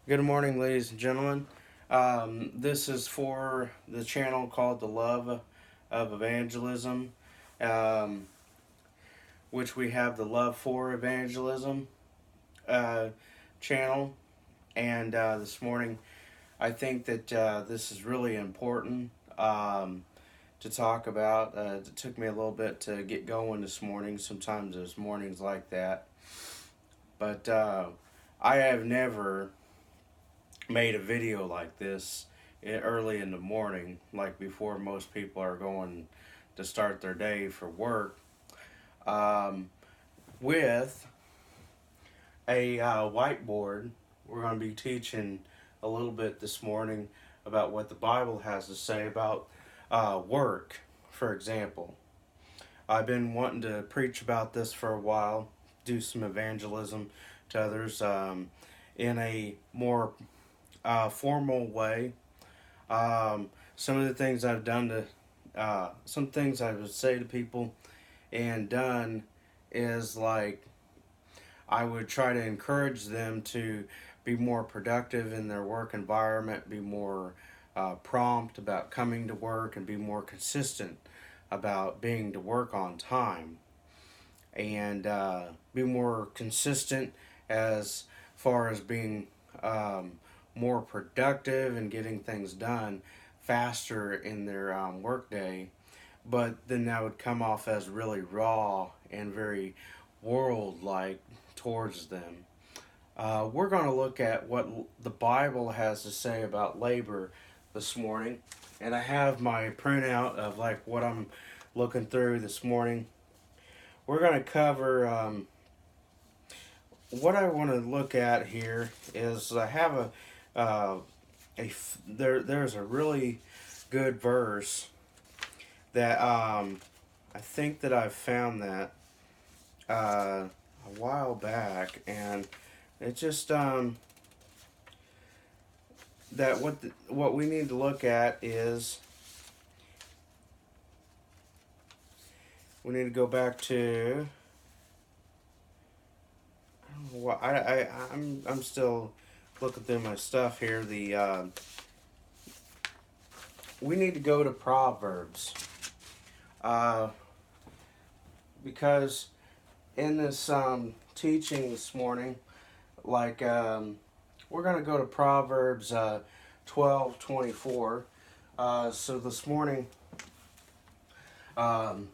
Good morning, ladies and gentlemen. This is for the channel called The Love of Evangelism, um, which we have the Love for Evangelism uh, channel. And this morning, I think that this is really important to talk about. It took me a little bit to get going this morning. Sometimes there's mornings like that. But I have never made a video like this early in the morning, like before most people are going to start their day for work, um, with a whiteboard. We're going to be teaching a little bit this morning about what the Bible has to say about work, for example. I've been wanting to preach about this for a while, do some evangelism to others in a more formal way. Some of the things I've done some things I would say to people and done is like I would try to encourage them to be more productive in their work environment, be more prompt about coming to work, and be more consistent about being to work on time, and be more consistent as far as being um, more productive and getting things done faster in their workday. But then that would come off as really raw and very world like towards them. We're going to look at what the Bible has to say about labor this morning. And I have my printout of like what I'm looking through this morning. We're going to cover what I want to look at here is I have there's a really good verse that I think that I found that a while back, and it just that what we need to look at is we need to go back to well, I'm still looking through my stuff here. We need to go to Proverbs, uh, because in this teaching this morning, like we're gonna go to Proverbs 12:24. So this morning, um,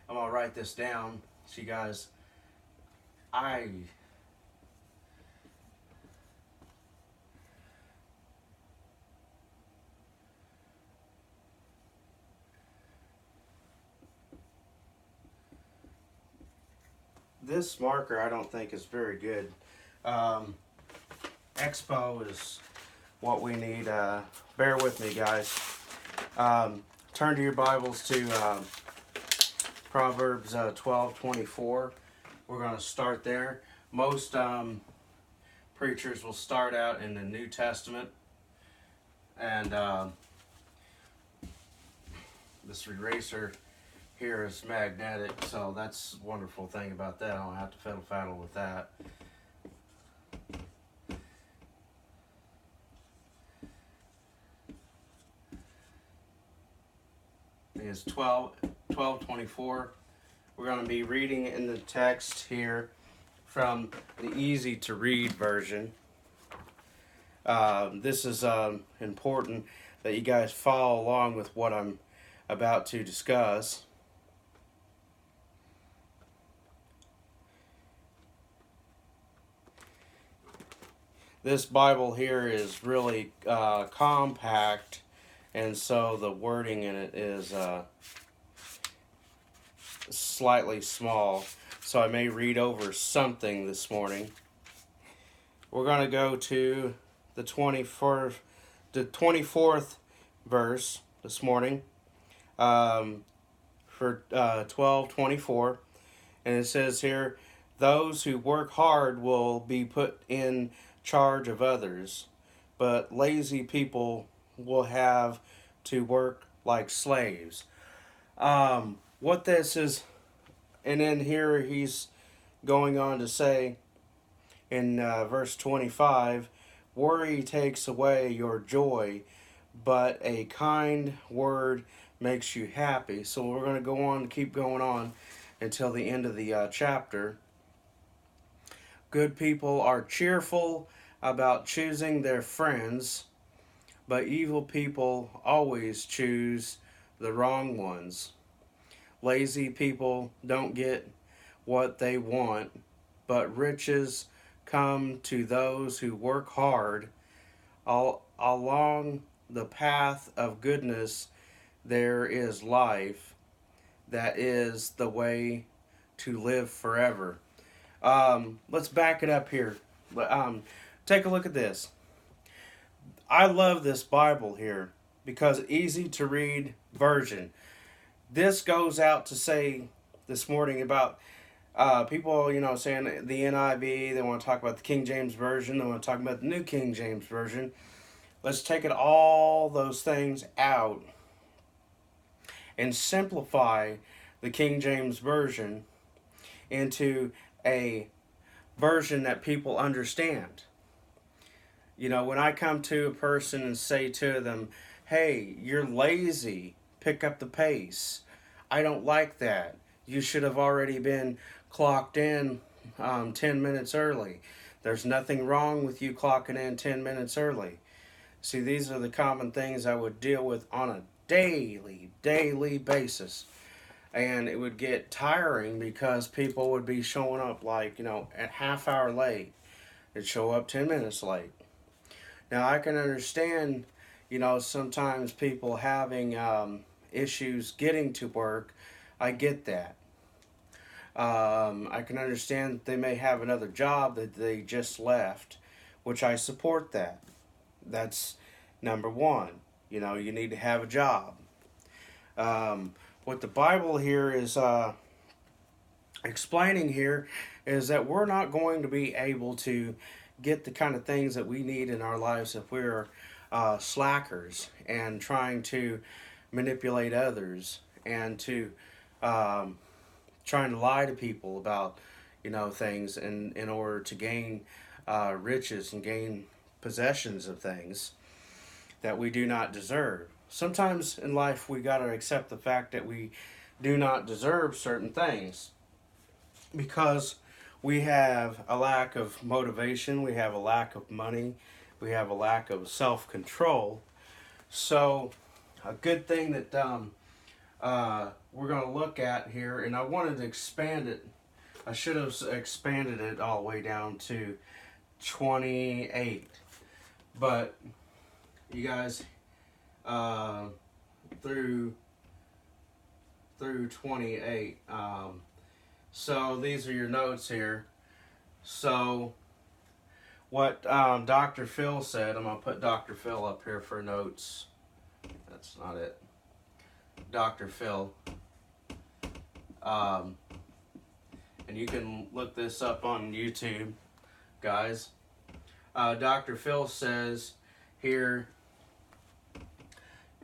I'm gonna write this down, so you guys. I This marker I don't think is very good. Um, Expo is what we need. Bear with me, guys. Turn to your Bibles to Proverbs 12:24. We're going to start there. Most preachers will start out in the New Testament, and this eraser here is magnetic, so that's a wonderful thing about that. I don't have to fiddle faddle with that. It's 12:24. We're going to be reading in the text here from the easy to read version. This is important that you guys follow along with what I'm about to discuss. This Bible here is really compact, and so the wording in it is slightly small, so I may read over something this morning. We're going to go to the 24th verse this morning for 12:24, and it says here, "Those who work hard will be put in charge of others, but lazy people will have to work like slaves." What this is, and then here he's going on to say in verse 25, Worry takes away your joy, but a kind word makes you happy. So we're going to go on, keep going on until the end of the chapter. Good people are cheerful about choosing their friends, but evil people always choose the wrong ones. Lazy people don't get what they want, but riches come to those who work hard. Along the path of goodness, there is life. That is the way to live forever. Let's back it up here. Take a look at this. I love this Bible here because easy to read version. This goes out to say this morning about people, saying the NIV, they want to talk about the King James Version, they want to talk about the New King James Version. Let's take all those things out and simplify the King James Version into a version that people understand. When I come to a person and say to them, hey, you're lazy, pick up the pace. I don't like that. You should have already been clocked in 10 minutes early. There's nothing wrong with you clocking in 10 minutes early. See, these are the common things I would deal with on a daily basis. And it would get tiring because people would be showing up a half hour late. They'd show up 10 minutes late. Now, I can understand, sometimes people having issues getting to work. I get that. I can understand that they may have another job that they just left, which I support that. That's number one. You need to have a job. What the Bible here is explaining here is that we're not going to be able to get the kind of things that we need in our lives if we're slackers and trying to manipulate others and to trying to lie to people about things in order to gain riches and gain possessions of things that we do not deserve. Sometimes in life we got to accept the fact that we do not deserve certain things because we have a lack of motivation, we have a lack of money, we have a lack of self-control. So a good thing that we're going to look at here, and I wanted to expand it. I should have expanded it all the way down to 28. But you guys, through 28. So these are your notes here. So what Dr. Phil said, I'm going to put Dr. Phil up here for notes. That's not it. Dr. Phil. And you can look this up on YouTube, guys. Dr. Phil says here,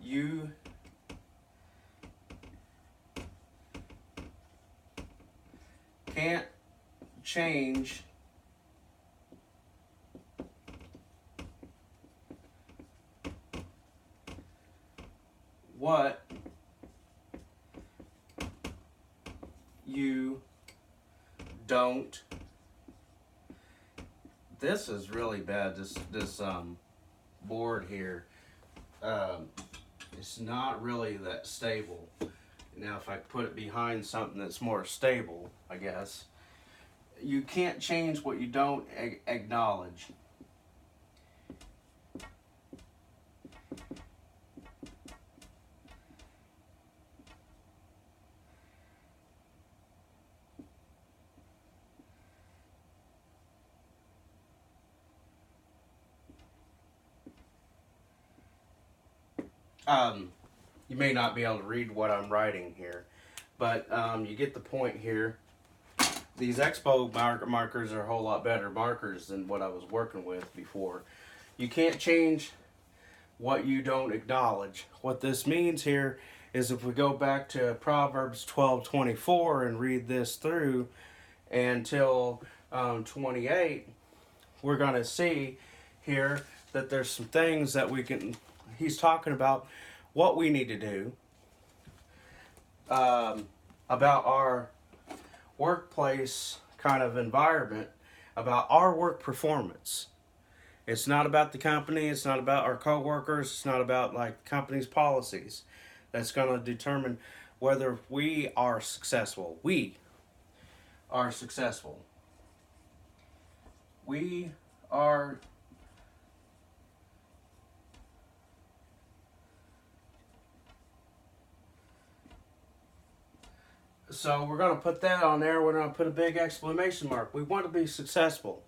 you can't change what you don't. This is really bad. This board here. It's not really that stable. Now, if I put it behind something that's more stable, I guess. You can't change what you don't acknowledge. You may not be able to read what I'm writing here, but you get the point here. These Expo markers are a whole lot better markers than what I was working with before. You can't change what you don't acknowledge. What this means here is if we go back to Proverbs 12:24 and read this through until 28, we're going to see here that there's some things that he's talking about what we need to do about our workplace kind of environment, about our work performance. It's not about the company, it's not about our coworkers, it's not about like the company's policies. That's going to determine whether we are successful. We are successful. We are so we're going to put that on there. We're going to put a big exclamation mark. We want to be successful.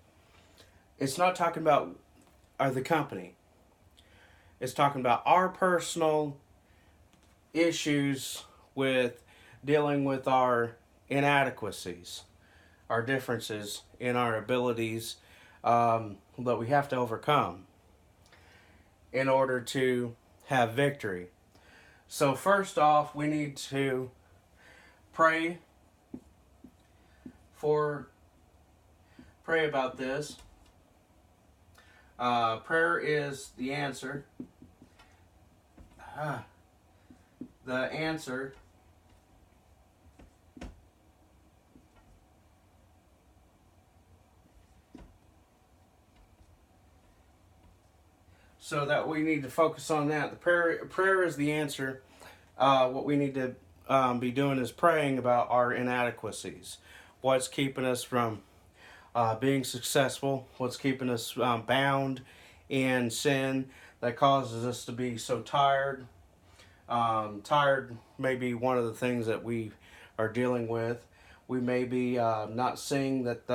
It's not talking about the company. It's talking about our personal issues with dealing with our inadequacies, our differences in our abilities that we have to overcome in order to have victory. So first off, we need to pray about this. Prayer is the answer. The answer so that we need to focus on that. The prayer is the answer. What we need to be doing is praying about our inadequacies. What's keeping us from being successful? What's keeping us bound in sin that causes us to be so tired? Tired may be one of the things that we are dealing with. We may be not seeing that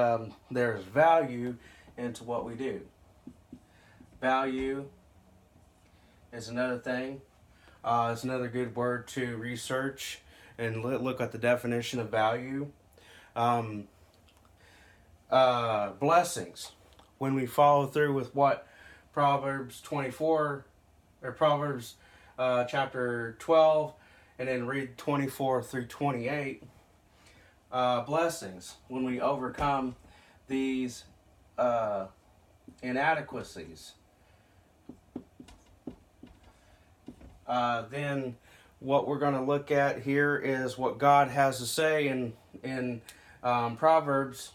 there's value into what we do. Value is another thing. It's another good word to research and look at the definition of value. Blessings. When we follow through with what Proverbs 24 or Proverbs chapter 12 and then read 24 through 28. Blessings. When we overcome these inadequacies. Then what we're going to look at here is what God has to say in Proverbs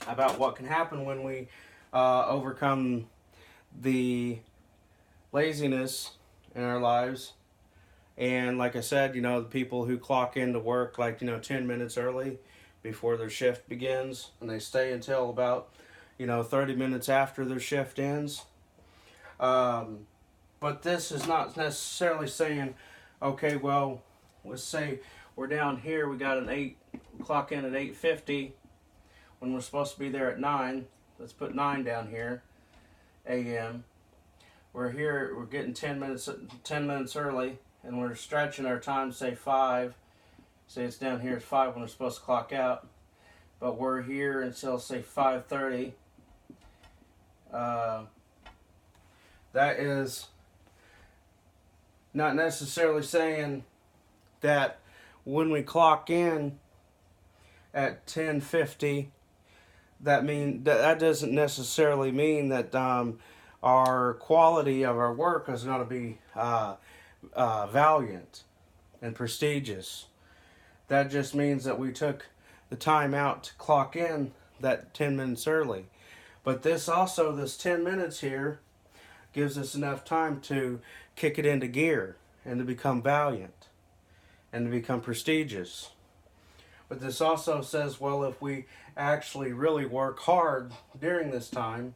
about what can happen when we overcome the laziness in our lives. And like I said, the people who clock into work 10 minutes early before their shift begins, and they stay until about 30 minutes after their shift ends. But this is not necessarily saying, okay, well, let's say we're down here, we got clock in at 8:50 when we're supposed to be there at 9. Let's put 9 down here, a.m. We're here, we're getting 10 minutes early, and we're stretching our time, say 5. Say it's down here at 5 when we're supposed to clock out. But we're here until, say, 5:30. That is not necessarily saying that when we clock in at 10:50, that doesn't necessarily mean that our quality of our work is going to be valiant and prestigious. That just means that we took the time out to clock in that 10 minutes early. But this 10 minutes here gives us enough time to kick it into gear and to become valiant and to become prestigious. But this also says, well, if we actually really work hard during this time,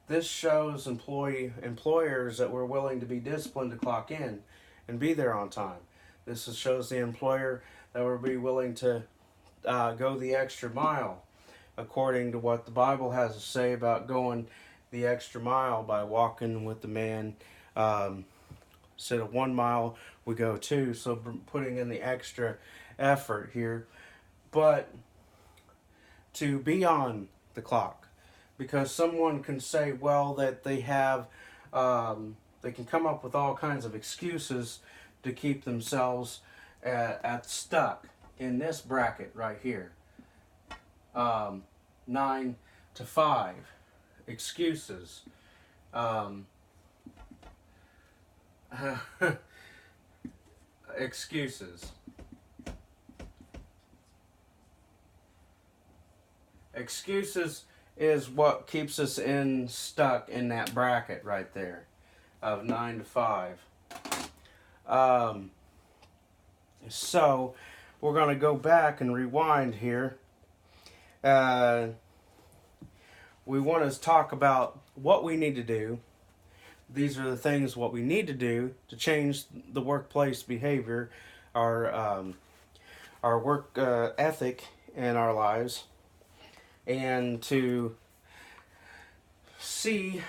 this shows employers that we're willing to be disciplined to clock in and be there on time. This shows the employer that we'll be willing to go the extra mile, according to what the Bible has to say about going the extra mile by walking with the man. Instead of 1 mile, we go 2, so putting in the extra effort here. But to be on the clock, because someone can say, well, that they have, they can come up with all kinds of excuses to keep themselves at stuck in this bracket right here. 9 to 5 excuses. Um, excuses. Excuses is what keeps us stuck in that bracket right there of 9 to 5. Um, so we're going to go back and rewind here. We want to talk about what we need to do. These are the things what we need to do to change the workplace behavior, our work ethic in our lives, and to see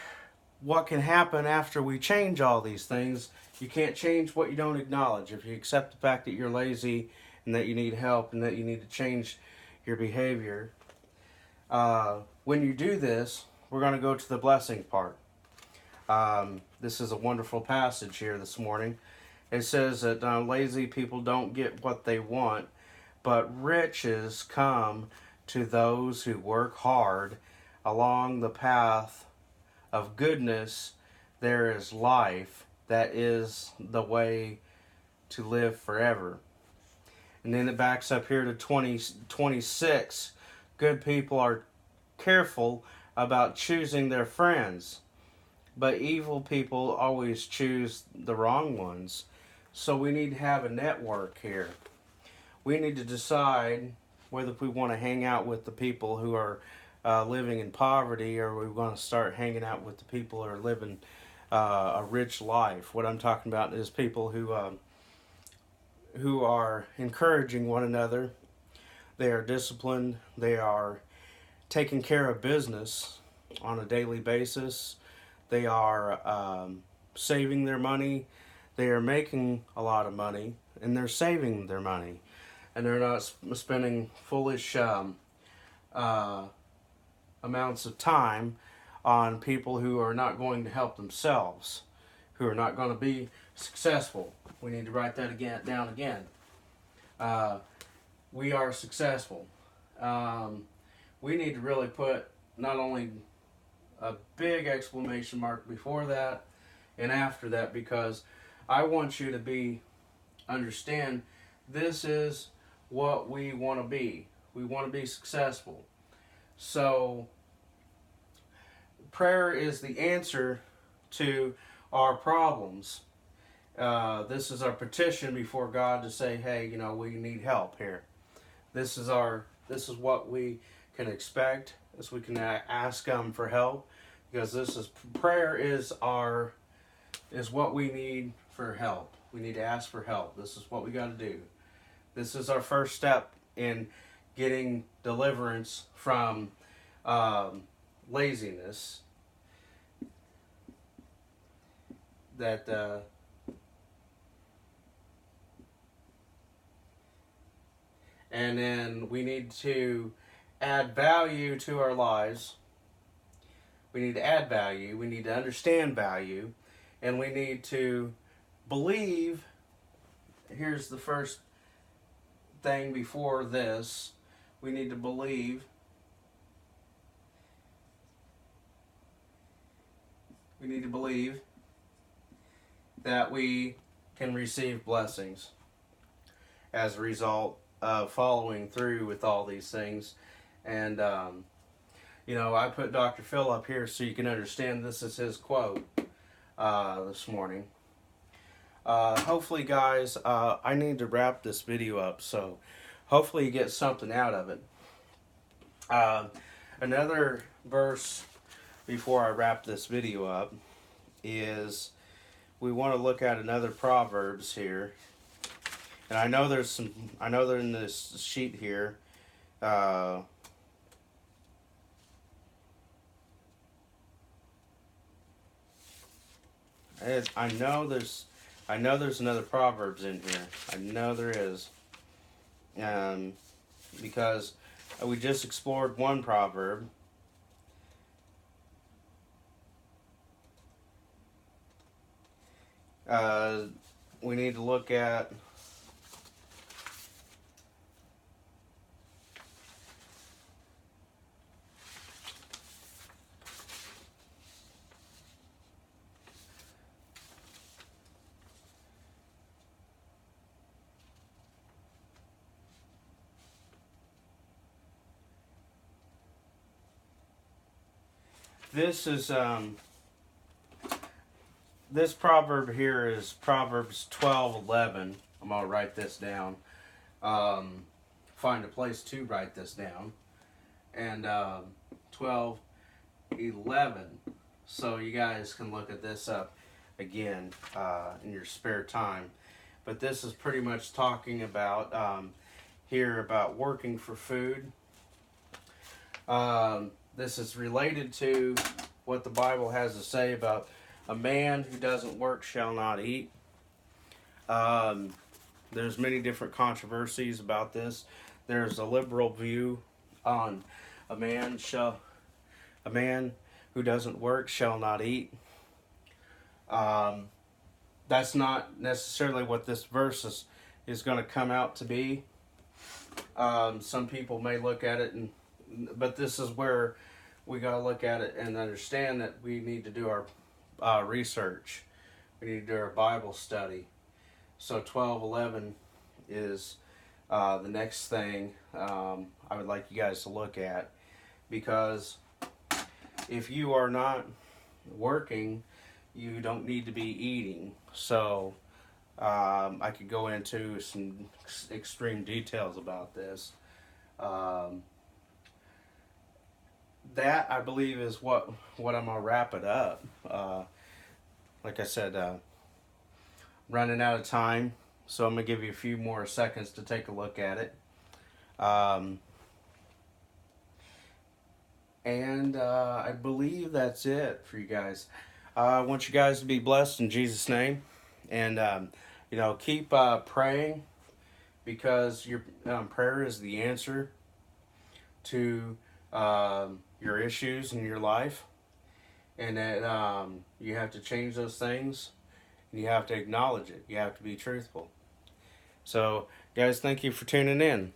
what can happen after we change all these things. You can't change what you don't acknowledge. If you accept the fact that you're lazy and that you need help and that you need to change your behavior, when you do this, we're going to go to the blessing part. This is a wonderful passage here this morning. It says that lazy people don't get what they want, but riches come to those who work hard. Along the path of goodness, there is life. That is the way to live forever. And then it backs up here to 26. Good people are careful about choosing their friends, but evil people always choose the wrong ones. So we need to have a network here. We need to decide whether we want to hang out with the people who are living in poverty, or we want to start hanging out with the people who are living a rich life. What I'm talking about is people who are encouraging one another. They are disciplined. They are taking care of business on a daily basis. They are saving their money. They are making a lot of money, and they're saving their money. And they're not spending foolish amounts of time on people who are not going to help themselves, who are not going to be successful. We need to write that down again. We are successful. We need to really put not only a big exclamation mark before that and after that, because I want you to understand this is what we want to be. We want to be successful. So prayer is the answer to our problems. This is our petition before God to say, hey, we need help here. This is what we can expect, as we can ask for help, because prayer is what we need for help. We need to ask for help. This is what we got to do. This is our first step in getting deliverance from laziness. And then we need to add value to our lives. We need to add value. We need to understand value. And we need to believe. Here's the first thing before this. We need to believe. We need to believe that we can receive blessings as a result of following through with all these things. And I put Dr. Phil up here so you can understand this is his quote this morning. Hopefully, guys, I need to wrap this video up, so hopefully you get something out of it. Another verse before I wrap this video up is we want to look at another Proverbs here. And I know they're in this sheet here. I know there's another Proverbs in here. I know there is. Because we just explored one proverb. We need to look at This is this proverb here is Proverbs 12:11. I'm gonna write this down. Find a place to write this down. And 12:11. So you guys can look at this up again in your spare time. But this is pretty much talking about here about working for food. This is related to what the Bible has to say about a man who doesn't work shall not eat. There's many different controversies about this. There's a liberal view on a man who doesn't work shall not eat. That's not necessarily what this verse is going to come out to be. Some people may look at it, but this is where we got to look at it and understand that we need to do our research. We need to do our Bible study. So 12:11 is the next thing I would like you guys to look at, because if you are not working, you don't need to be eating. So I could go into some extreme details about this. That, I believe, is what I'm gonna wrap it up. Like I said, running out of time, so I'm gonna give you a few more seconds to take a look at it. And I believe that's it for you guys. I want you guys to be blessed in Jesus' name, and keep praying, because your prayer is the answer to your issues in your life, and that you have to change those things, and you have to acknowledge it. You have to be truthful. So, guys, thank you for tuning in.